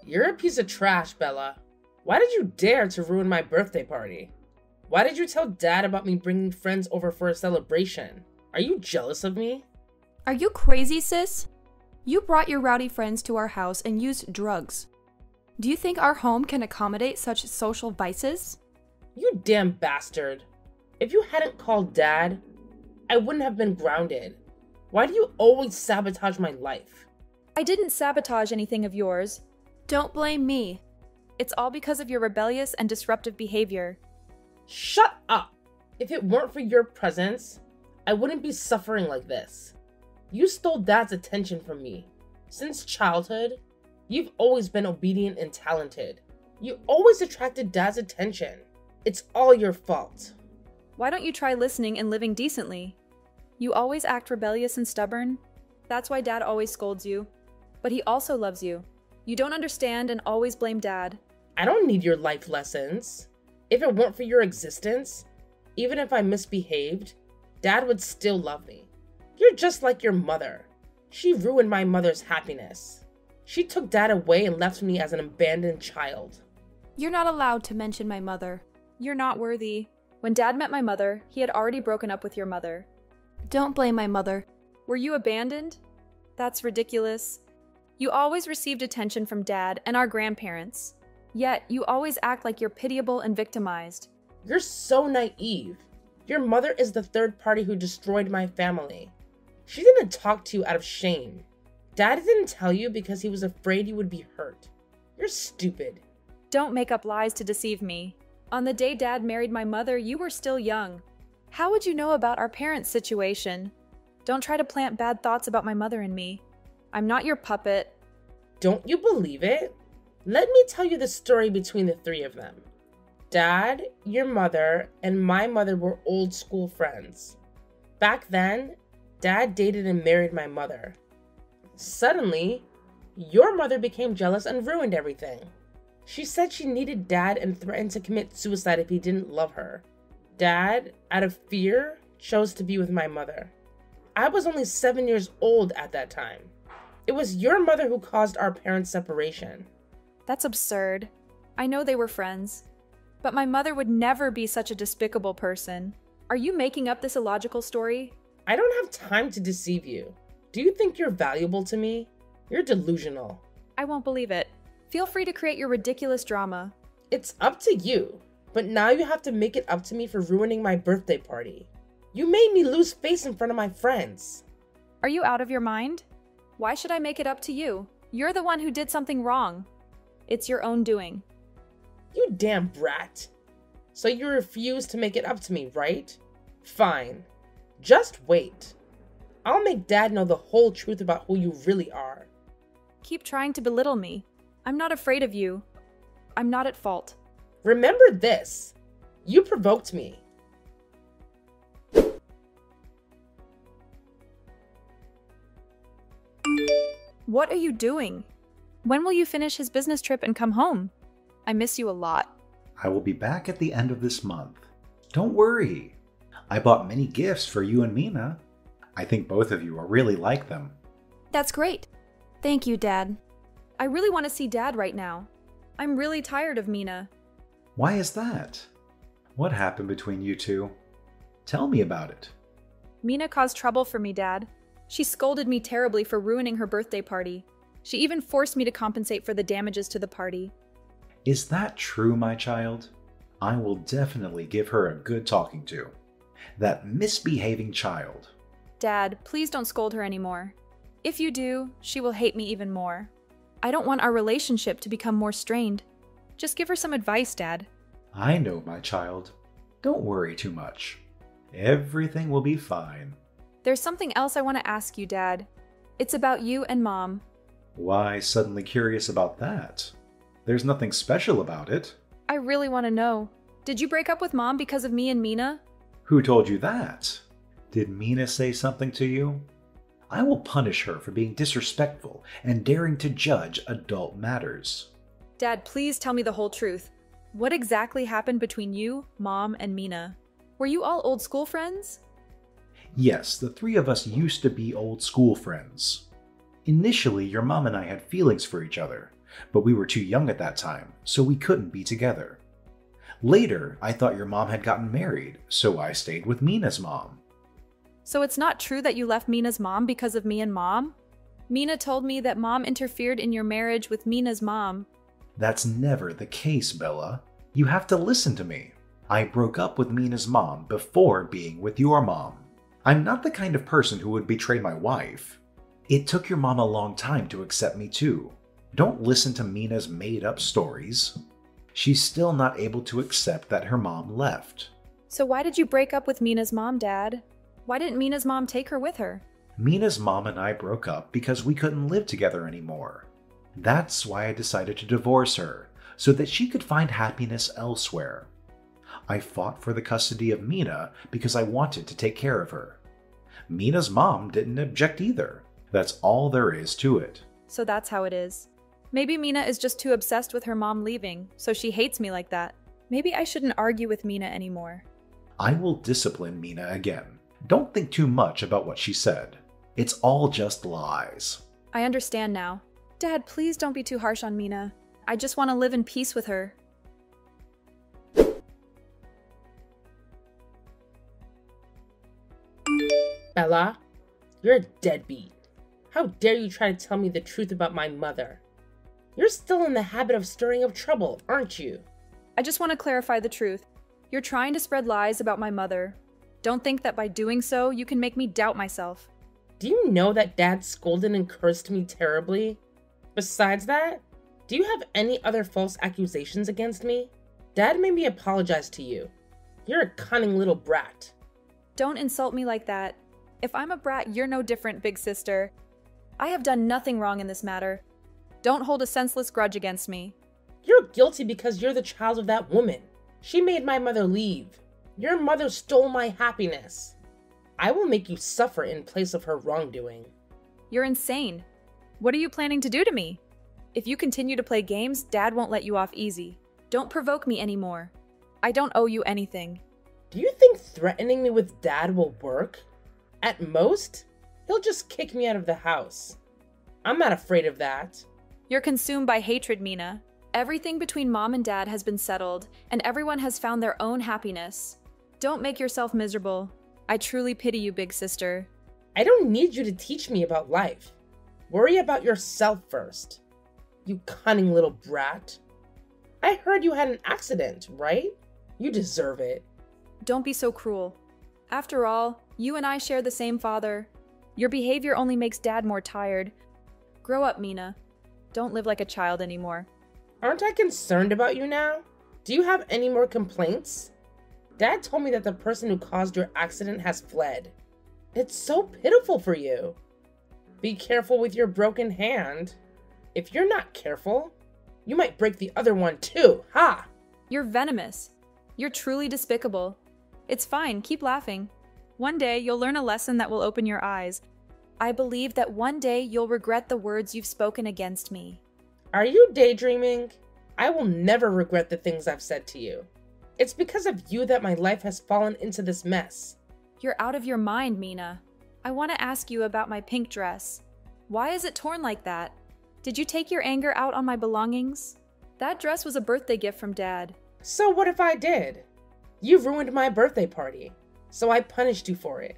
You're a piece of trash, Bella. Why did you dare to ruin my birthday party? Why did you tell Dad about me bringing friends over for a celebration? Are you jealous of me? Are you crazy, sis? You brought your rowdy friends to our house and used drugs. Do you think our home can accommodate such social vices? You damn bastard. If you hadn't called Dad, I wouldn't have been grounded. Why do you always sabotage my life? I didn't sabotage anything of yours. Don't blame me. It's all because of your rebellious and disruptive behavior. Shut up! If it weren't for your presence, I wouldn't be suffering like this. You stole Dad's attention from me. Since childhood, you've always been obedient and talented. You always attracted Dad's attention. It's all your fault. Why don't you try listening and living decently? You always act rebellious and stubborn. That's why Dad always scolds you. But he also loves you. You don't understand and always blame Dad. I don't need your life lessons. If it weren't for your existence, even if I misbehaved, Dad would still love me. You're just like your mother. She ruined my mother's happiness. She took Dad away and left me as an abandoned child. You're not allowed to mention my mother. You're not worthy. When Dad met my mother, he had already broken up with your mother. Don't blame my mother. Were you abandoned? That's ridiculous. You always received attention from Dad and our grandparents. Yet, you always act like you're pitiable and victimized. You're so naive. Your mother is the third party who destroyed my family. She didn't talk to you out of shame. Dad didn't tell you because he was afraid you would be hurt. You're stupid. Don't make up lies to deceive me. On the day Dad married my mother, you were still young. How would you know about our parents' situation? Don't try to plant bad thoughts about my mother and me. I'm not your puppet. Don't you believe it? Let me tell you the story between the three of them. Dad, your mother, and my mother were old school friends. Back then, Dad dated and married my mother. Suddenly, your mother became jealous and ruined everything. She said she needed Dad and threatened to commit suicide if he didn't love her. Dad, out of fear, chose to be with my mother. I was only 7 years old at that time. It was your mother who caused our parents' separation. That's absurd. I know they were friends. But my mother would never be such a despicable person. Are you making up this illogical story? I don't have time to deceive you. Do you think you're valuable to me? You're delusional. I won't believe it. Feel free to create your ridiculous drama. It's up to you, but now you have to make it up to me for ruining my birthday party. You made me lose face in front of my friends. Are you out of your mind? Why should I make it up to you? You're the one who did something wrong. It's your own doing. You damn brat. So you refuse to make it up to me, right? Fine. Just wait. I'll make Dad know the whole truth about who you really are. Keep trying to belittle me. I'm not afraid of you. I'm not at fault. Remember this. You provoked me. What are you doing? When will you finish his business trip and come home? I miss you a lot. I will be back at the end of this month. Don't worry. I bought many gifts for you and Mina. I think both of you will really like them. That's great. Thank you, Dad. I really want to see Dad right now. I'm really tired of Mina. Why is that? What happened between you two? Tell me about it. Mina caused trouble for me, Dad. She scolded me terribly for ruining her birthday party. She even forced me to compensate for the damages to the party. Is that true, my child? I will definitely give her a good talking to. That misbehaving child. Dad, please don't scold her anymore. If you do, she will hate me even more. I don't want our relationship to become more strained. Just give her some advice, Dad. I know, my child. Don't worry too much. Everything will be fine. There's something else I want to ask you, Dad. It's about you and Mom. Why suddenly curious about that? There's nothing special about it. I really want to know. Did you break up with Mom because of me and Mina? Who told you that? Did Mina say something to you? I will punish her for being disrespectful and daring to judge adult matters. Dad, please tell me the whole truth. What exactly happened between you, Mom, and Mina? Were you all old school friends? Yes, the three of us used to be old school friends. Initially, your mom and I had feelings for each other, but we were too young at that time, so we couldn't be together. Later, I thought your mom had gotten married, so I stayed with Mina's mom. So it's not true that you left Mina's mom because of me and Mom? Mina told me that Mom interfered in your marriage with Mina's mom. That's never the case, Bella. You have to listen to me. I broke up with Mina's mom before being with your mom. I'm not the kind of person who would betray my wife. It took your mom a long time to accept me too. Don't listen to Mina's made-up stories. She's still not able to accept that her mom left. So why did you break up with Mina's mom, Dad? Why didn't Mina's mom take her with her? Mina's mom and I broke up because we couldn't live together anymore. That's why I decided to divorce her, so that she could find happiness elsewhere. I fought for the custody of Mina because I wanted to take care of her. Mina's mom didn't object either. That's all there is to it. So that's how it is. Maybe Mina is just too obsessed with her mom leaving, so she hates me like that. Maybe I shouldn't argue with Mina anymore. I will discipline Mina again. Don't think too much about what she said. It's all just lies. I understand now. Dad, please don't be too harsh on Mina. I just want to live in peace with her. Bella, you're a deadbeat. How dare you try to tell me the truth about my mother? You're still in the habit of stirring up trouble, aren't you? I just want to clarify the truth. You're trying to spread lies about my mother. Don't think that by doing so, you can make me doubt myself. Do you know that Dad scolded and cursed me terribly? Besides that, do you have any other false accusations against me? Dad made me apologize to you. You're a cunning little brat. Don't insult me like that. If I'm a brat, you're no different, big sister. I have done nothing wrong in this matter. Don't hold a senseless grudge against me. You're guilty because you're the child of that woman. She made my mother leave. Your mother stole my happiness. I will make you suffer in place of her wrongdoing. You're insane. What are you planning to do to me? If you continue to play games, Dad won't let you off easy. Don't provoke me anymore. I don't owe you anything. Do you think threatening me with Dad will work? At most, he'll just kick me out of the house. I'm not afraid of that. You're consumed by hatred, Mina. Everything between Mom and Dad has been settled, and everyone has found their own happiness. Don't make yourself miserable. I truly pity you, big sister. I don't need you to teach me about life. Worry about yourself first. You cunning little brat. I heard you had an accident, right? You deserve it. Don't be so cruel. After all, you and I share the same father. Your behavior only makes Dad more tired. Grow up, Mina. Don't live like a child anymore. Aren't I concerned about you now? Do you have any more complaints? Dad told me that the person who caused your accident has fled. It's so pitiful for you. Be careful with your broken hand. If you're not careful, you might break the other one too, ha! You're venomous. You're truly despicable. It's fine, keep laughing. One day, you'll learn a lesson that will open your eyes. I believe that one day you'll regret the words you've spoken against me. Are you daydreaming? I will never regret the things I've said to you. It's because of you that my life has fallen into this mess. You're out of your mind, Mina. I want to ask you about my pink dress. Why is it torn like that? Did you take your anger out on my belongings? That dress was a birthday gift from Dad. So what if I did? You ruined my birthday party, so I punished you for it.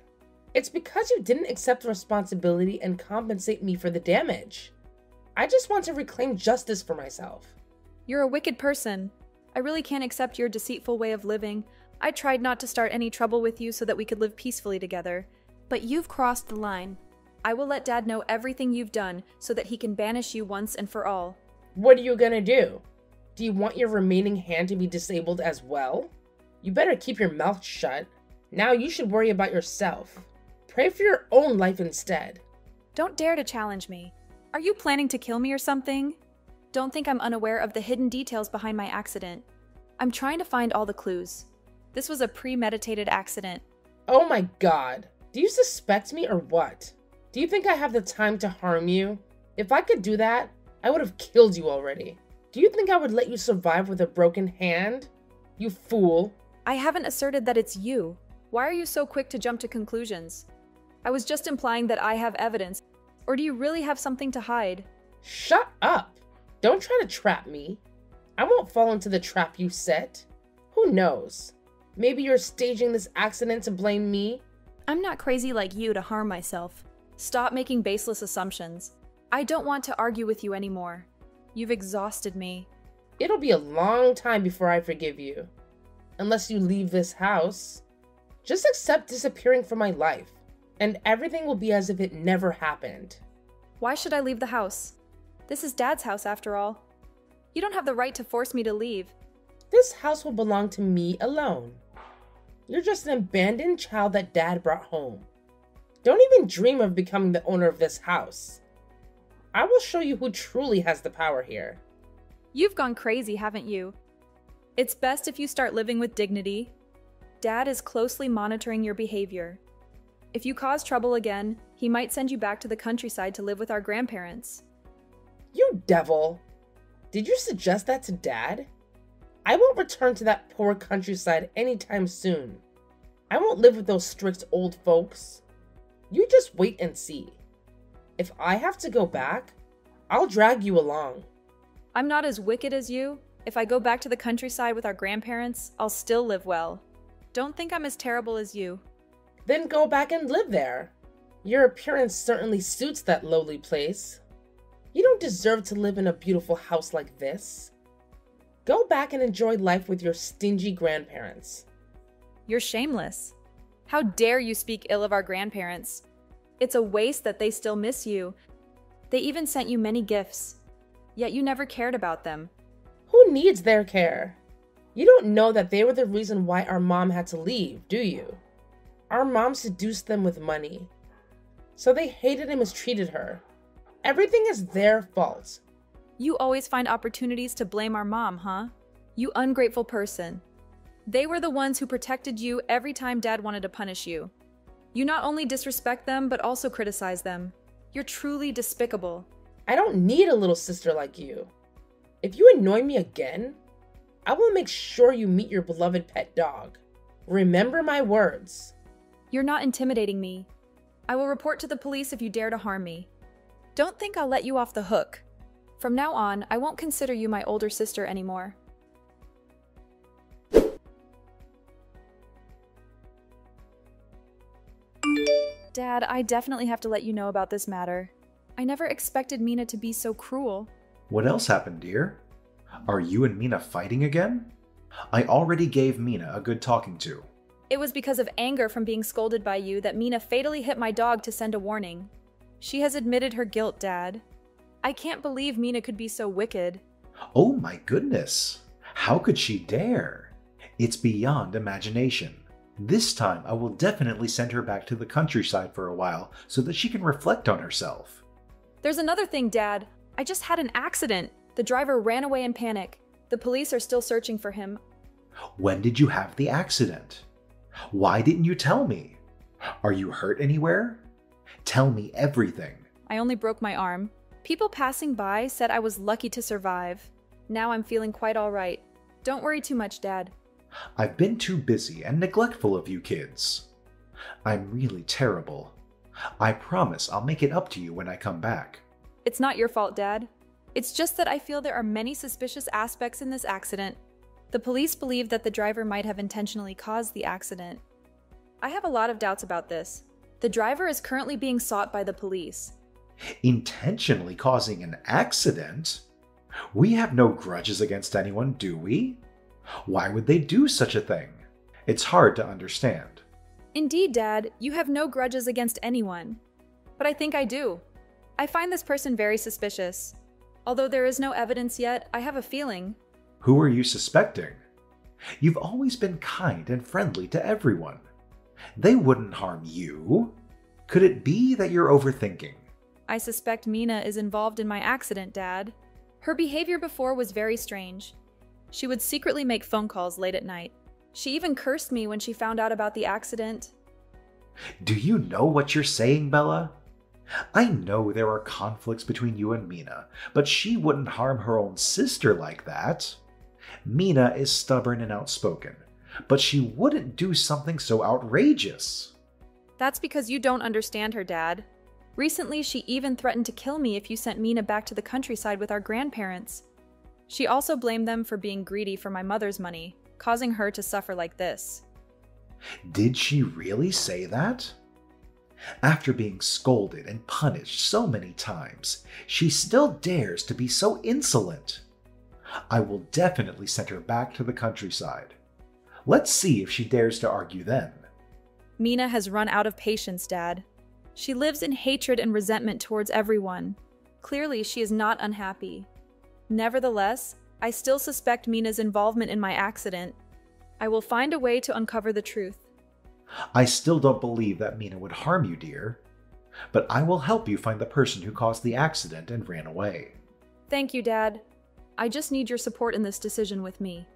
It's because you didn't accept responsibility and compensate me for the damage. I just want to reclaim justice for myself. You're a wicked person. I really can't accept your deceitful way of living. I tried not to start any trouble with you so that we could live peacefully together. But you've crossed the line. I will let Dad know everything you've done so that he can banish you once and for all. What are you gonna do? Do you want your remaining hand to be disabled as well? You better keep your mouth shut. Now you should worry about yourself. Pray for your own life instead. Don't dare to challenge me. Are you planning to kill me or something? Don't think I'm unaware of the hidden details behind my accident. I'm trying to find all the clues. This was a premeditated accident. Oh my god. Do you suspect me or what? Do you think I have the time to harm you? If I could do that, I would have killed you already. Do you think I would let you survive with a broken hand? You fool. I haven't asserted that it's you. Why are you so quick to jump to conclusions? I was just implying that I have evidence, Or do you really have something to hide? Shut up! Don't try to trap me. I won't fall into the trap you set. Who knows? Maybe you're staging this accident to blame me? I'm not crazy like you to harm myself. Stop making baseless assumptions. I don't want to argue with you anymore. You've exhausted me. It'll be a long time before I forgive you. Unless you leave this house. Just accept disappearing from my life, and everything will be as if it never happened. Why should I leave the house? This is Dad's house after all. You don't have the right to force me to leave. This house will belong to me alone. You're just an abandoned child that Dad brought home. Don't even dream of becoming the owner of this house. I will show you who truly has the power here. You've gone crazy, haven't you? It's best if you start living with dignity. Dad is closely monitoring your behavior. If you cause trouble again, he might send you back to the countryside to live with our grandparents. You devil! Did you suggest that to Dad? I won't return to that poor countryside anytime soon. I won't live with those strict old folks. You just wait and see. If I have to go back, I'll drag you along. I'm not as wicked as you. If I go back to the countryside with our grandparents, I'll still live well. Don't think I'm as terrible as you. Then go back and live there. Your appearance certainly suits that lowly place. You don't deserve to live in a beautiful house like this. Go back and enjoy life with your stingy grandparents. You're shameless. How dare you speak ill of our grandparents? It's a waste that they still miss you. They even sent you many gifts, yet you never cared about them. Who needs their care? You don't know that they were the reason why our mom had to leave, do you? Our mom seduced them with money, so they hated and mistreated her. Everything is their fault. You always find opportunities to blame our mom, huh? You ungrateful person. They were the ones who protected you every time Dad wanted to punish you. You not only disrespect them, but also criticize them. You're truly despicable. I don't need a little sister like you. If you annoy me again, I will make sure you meet your beloved pet dog. Remember my words. You're not intimidating me. I will report to the police if you dare to harm me. Don't think I'll let you off the hook. From now on, I won't consider you my older sister anymore. Dad, I definitely have to let you know about this matter. I never expected Mina to be so cruel. What else happened, dear? Are you and Mina fighting again? I already gave Mina a good talking to. It was because of anger from being scolded by you that Mina fatally hit my dog to send a warning. She has admitted her guilt, Dad. I can't believe Mina could be so wicked. Oh my goodness! How could she dare? It's beyond imagination. This time I will definitely send her back to the countryside for a while so that she can reflect on herself. There's another thing, Dad. I just had an accident. The driver ran away in panic. The police are still searching for him. When did you have the accident? Why didn't you tell me? Are you hurt anywhere? Tell me everything. I only broke my arm. People passing by said I was lucky to survive. Now I'm feeling quite all right. Don't worry too much, Dad. I've been too busy and neglectful of you kids. I'm really terrible. I promise I'll make it up to you when I come back. It's not your fault, Dad. It's just that I feel there are many suspicious aspects in this accident. The police believe that the driver might have intentionally caused the accident. I have a lot of doubts about this. The driver is currently being sought by the police. Intentionally causing an accident? We have no grudges against anyone, do we? Why would they do such a thing? It's hard to understand. Indeed, Dad, you have no grudges against anyone. But I think I do. I find this person very suspicious. Although there is no evidence yet, I have a feeling. Who are you suspecting? You've always been kind and friendly to everyone. They wouldn't harm you. Could it be that you're overthinking? I suspect Mina is involved in my accident, Dad. Her behavior before was very strange. She would secretly make phone calls late at night. She even cursed me when she found out about the accident. Do you know what you're saying, Bella? I know there are conflicts between you and Mina, but she wouldn't harm her own sister like that. Mina is stubborn and outspoken, but she wouldn't do something so outrageous. That's because you don't understand her, Dad. Recently, she even threatened to kill me if you sent Mina back to the countryside with our grandparents. She also blamed them for being greedy for my mother's money, causing her to suffer like this. Did she really say that? After being scolded and punished so many times, she still dares to be so insolent. I will definitely send her back to the countryside. Let's see if she dares to argue then. Mina has run out of patience, Dad. She lives in hatred and resentment towards everyone. Clearly, she is not unhappy. Nevertheless, I still suspect Mina's involvement in my accident. I will find a way to uncover the truth. I still don't believe that Mina would harm you, dear. But I will help you find the person who caused the accident and ran away. Thank you, Dad. I just need your support in this decision with me.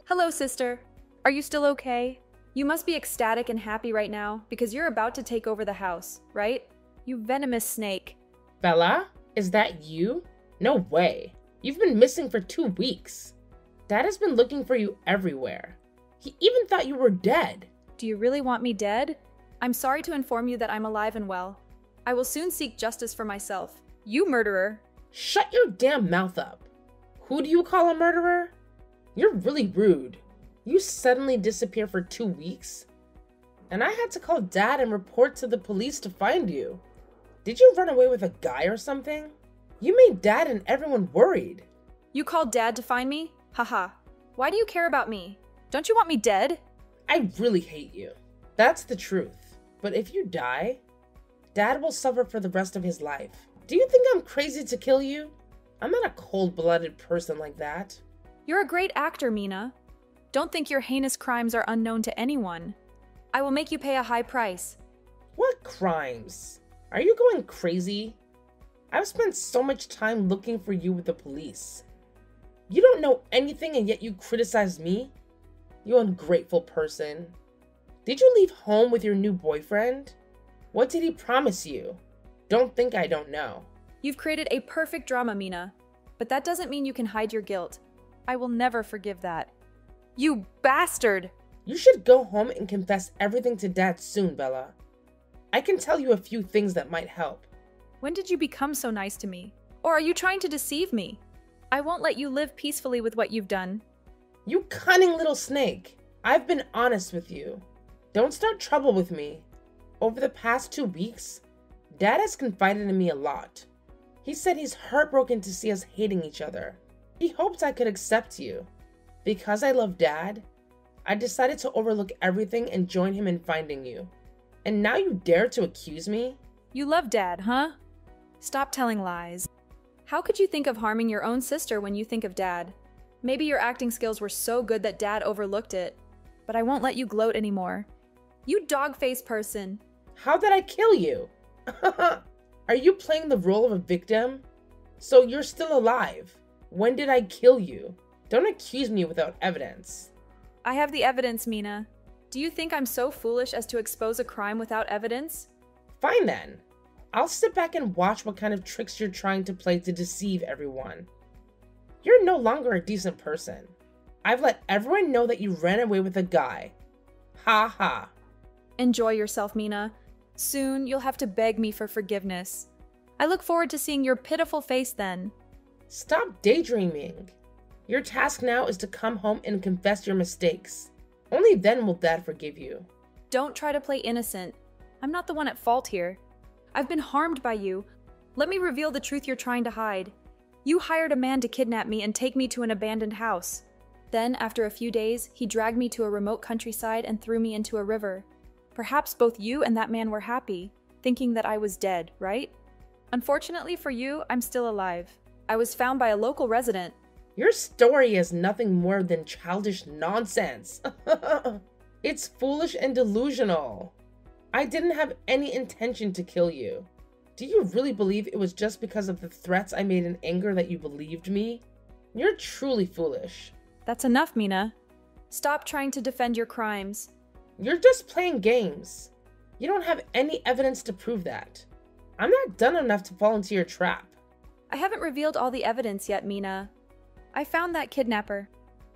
Hello, sister. Are you still okay? You must be ecstatic and happy right now because you're about to take over the house, right? You venomous snake. Bella, is that you? No way. You've been missing for 2 weeks. Dad has been looking for you everywhere. He even thought you were dead. Do you really want me dead? I'm sorry to inform you that I'm alive and well. I will soon seek justice for myself. You murderer. Shut your damn mouth up. Who do you call a murderer? You're really rude. You suddenly disappear for 2 weeks? And I had to call Dad and report to the police to find you. Did you run away with a guy or something? You made Dad and everyone worried. You called Dad to find me? Haha. Why do you care about me? Don't you want me dead? I really hate you. That's the truth. But if you die, Dad will suffer for the rest of his life. Do you think I'm crazy to kill you? I'm not a cold-blooded person like that. You're a great actor, Mina. Don't think your heinous crimes are unknown to anyone. I will make you pay a high price. What crimes? Are you going crazy? I've spent so much time looking for you with the police. You don't know anything and yet you criticize me? You ungrateful person. Did you leave home with your new boyfriend? What did he promise you? Don't think I don't know. You've created a perfect drama, Mina. But that doesn't mean you can hide your guilt. I will never forgive that. You bastard! You should go home and confess everything to Dad soon, Bella. I can tell you a few things that might help. When did you become so nice to me? Or are you trying to deceive me? I won't let you live peacefully with what you've done. You cunning little snake. I've been honest with you. Don't start trouble with me. Over the past 2 weeks, Dad has confided in me a lot. He said he's heartbroken to see us hating each other. He hoped I could accept you. Because I love Dad, I decided to overlook everything and join him in finding you. And now you dare to accuse me? You love Dad, huh? Stop telling lies. How could you think of harming your own sister when you think of Dad? Maybe your acting skills were so good that Dad overlooked it. But I won't let you gloat anymore. You dog-faced person. How did I kill you? Are you playing the role of a victim? So you're still alive. When did I kill you? Don't accuse me without evidence. I have the evidence, Mina. Do you think I'm so foolish as to expose a crime without evidence? Fine then. I'll sit back and watch what kind of tricks you're trying to play to deceive everyone. You're no longer a decent person. I've let everyone know that you ran away with a guy. Ha ha. Enjoy yourself, Mina. Soon you'll have to beg me for forgiveness. I look forward to seeing your pitiful face then. Stop daydreaming. Your task now is to come home and confess your mistakes. Only then will Dad forgive you. Don't try to play innocent. I'm not the one at fault here. I've been harmed by you. Let me reveal the truth you're trying to hide. You hired a man to kidnap me and take me to an abandoned house. Then, after a few days, he dragged me to a remote countryside and threw me into a river. Perhaps both you and that man were happy, thinking that I was dead, right? Unfortunately for you, I'm still alive. I was found by a local resident. Your story is nothing more than childish nonsense. It's foolish and delusional. I didn't have any intention to kill you. Do you really believe it was just because of the threats I made in anger that you believed me? You're truly foolish. That's enough, Mina. Stop trying to defend your crimes. You're just playing games. You don't have any evidence to prove that. I'm not done enough to fall into your trap. I haven't revealed all the evidence yet, Mina. I found that kidnapper.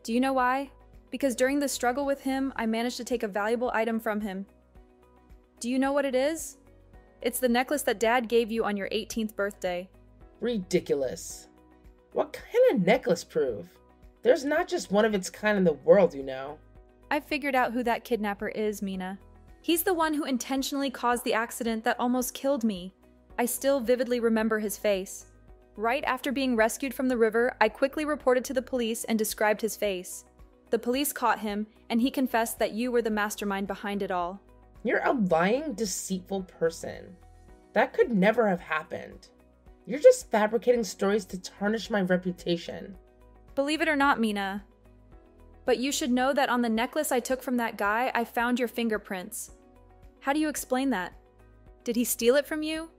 Do you know why? Because during the struggle with him, I managed to take a valuable item from him. Do you know what it is? It's the necklace that Dad gave you on your 18th birthday. Ridiculous. What kind of necklace proof? There's not just one of its kind in the world, you know. I've figured out who that kidnapper is, Mina. He's the one who intentionally caused the accident that almost killed me. I still vividly remember his face. Right after being rescued from the river, I quickly reported to the police and described his face. The police caught him, and he confessed that you were the mastermind behind it all. You're a lying, deceitful person. That could never have happened. You're just fabricating stories to tarnish my reputation. Believe it or not, Mina. But you should know that on the necklace I took from that guy, I found your fingerprints. How do you explain that? Did he steal it from you?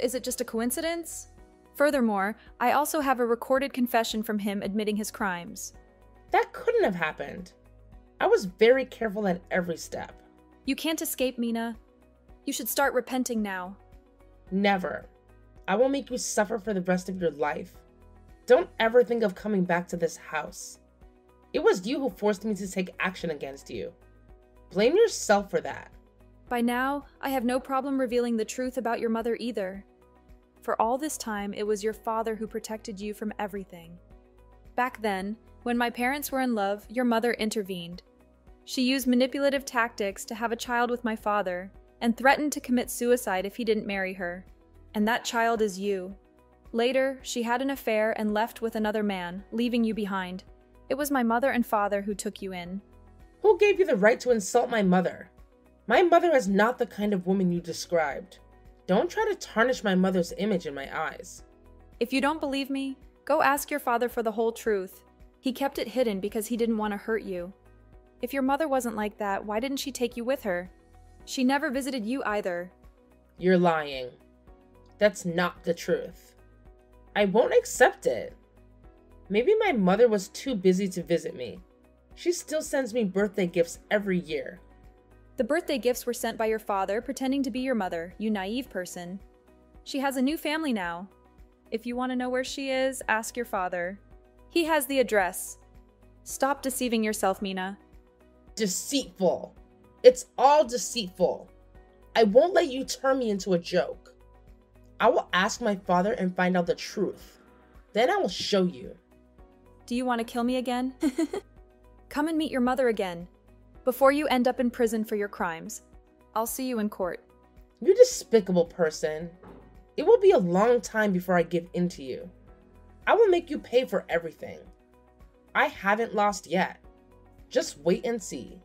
Is it just a coincidence? Furthermore, I also have a recorded confession from him admitting his crimes. That couldn't have happened. I was very careful at every step. You can't escape, Mina. You should start repenting now. Never. I will make you suffer for the rest of your life. Don't ever think of coming back to this house. It was you who forced me to take action against you. Blame yourself for that. By now, I have no problem revealing the truth about your mother either. For all this time, it was your father who protected you from everything. Back then, when my parents were in love, your mother intervened. She used manipulative tactics to have a child with my father and threatened to commit suicide if he didn't marry her. And that child is you. Later, she had an affair and left with another man, leaving you behind. It was my mother and father who took you in. Who gave you the right to insult my mother? My mother is not the kind of woman you described. Don't try to tarnish my mother's image in my eyes. If you don't believe me, go ask your father for the whole truth. He kept it hidden because he didn't want to hurt you. If your mother wasn't like that, why didn't she take you with her? She never visited you either. You're lying. That's not the truth. I won't accept it. Maybe my mother was too busy to visit me. She still sends me birthday gifts every year. The birthday gifts were sent by your father pretending to be your mother, you naive person. She has a new family now. If you want to know where she is, ask your father. He has the address. Stop deceiving yourself, Mina. Deceitful. It's all deceitful. I won't let you turn me into a joke. I will ask my father and find out the truth. Then I will show you. Do you want to kill me again? Come and meet your mother again, before you end up in prison for your crimes. I'll see you in court. You despicable person. It will be a long time before I give in to you. I will make you pay for everything. I haven't lost yet. Just wait and see.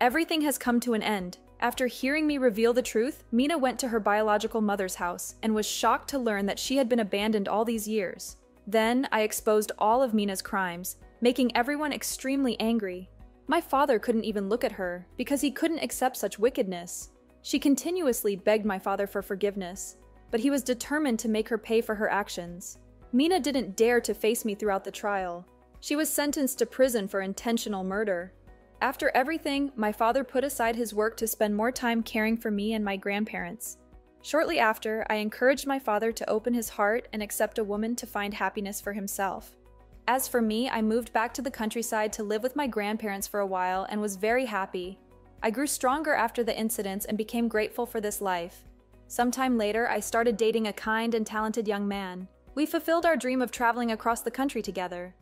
Everything has come to an end. After hearing me reveal the truth, Mina went to her biological mother's house and was shocked to learn that she had been abandoned all these years. Then I exposed all of Mina's crimes, making everyone extremely angry. My father couldn't even look at her because he couldn't accept such wickedness. She continuously begged my father for forgiveness, but he was determined to make her pay for her actions. Mina didn't dare to face me throughout the trial. She was sentenced to prison for intentional murder. After everything, my father put aside his work to spend more time caring for me and my grandparents. Shortly after, I encouraged my father to open his heart and accept a woman to find happiness for himself. As for me, I moved back to the countryside to live with my grandparents for a while and was very happy. I grew stronger after the incidents and became grateful for this life. Sometime later, I started dating a kind and talented young man. We fulfilled our dream of traveling across the country together.